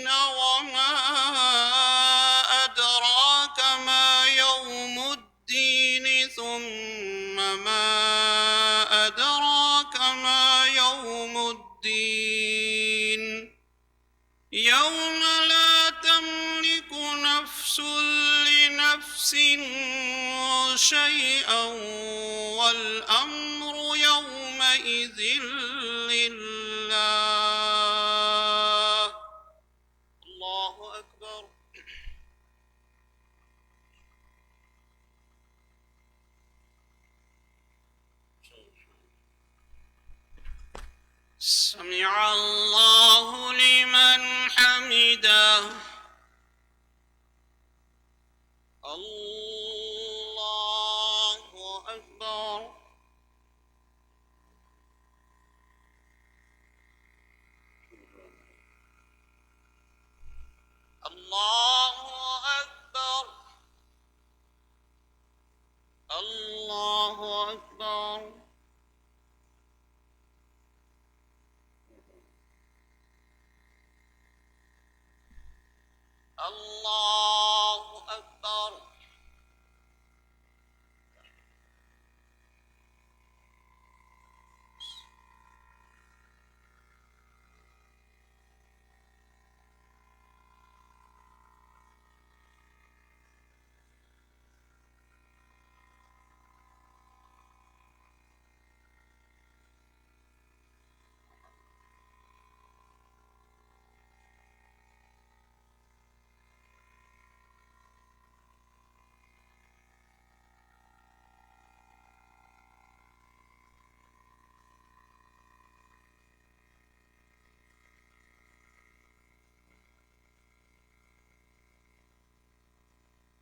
وما أدراك ما يوم الدين ثم ما أدراك ما يوم الدين يوم لا تملك نفس لنفس شيئا والأمر يومئذ لله. الله أكبر. سمع الله لمن حمده. الله أكبر. الله أكبر. الله أكبر. الله أكبر.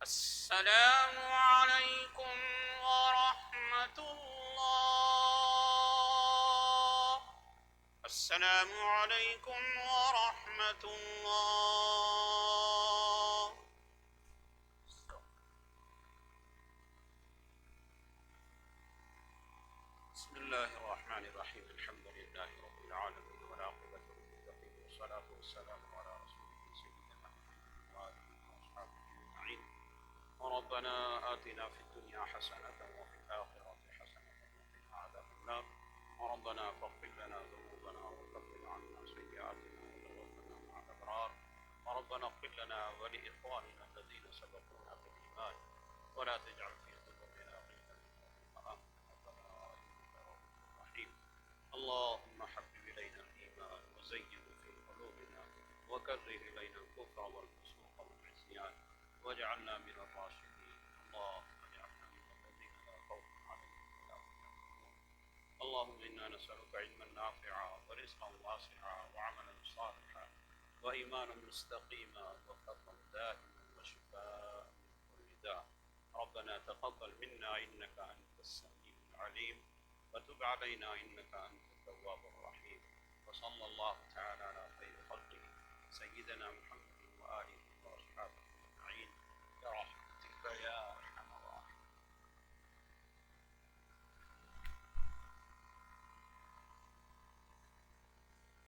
السلام عليكم ورحمة الله. السلام عليكم ورحمة الله. بسم الله الرحمن الرحيم. الحمد لله رب العالمين والعاقبة للمتقين والصلاة والسلام على رسوله سيدنا محمد وآله وأصحابه أجمعين. ربنا آتنا في الدنيا حسنة وفي الآخرة حسنة وقنا عذاب النار. ربنا فاغفر لنا ذنوبنا وكفر عنا سيئاتنا وتوفنا مع الأبرار. ربنا اغفر لنا ولإخواننا الذين سبقونا بالإيمان ولا تجعل في قلوبنا غلا للذين آمنوا ربنا إنك رؤوف رحيم. اللهم حبب إلينا الإيمان وزينه في قلوبنا وكره إلينا الكفر والفسوق والعصيان واجعلنا من الراشدين. اللهم اجعلنا من الذين لا خوف عليهم ولا هم يحزنون. اللهم إنا نسألك علما نافعا ورزقا واسعا وعملا صالحا وإيمانا مستقيما وفضلا دائما وشفاء من كل داء. ربنا تقبل منا إنك أنت السميع العليم وتب علينا إنك أنت التواب الرحيم. وصلى الله تعالى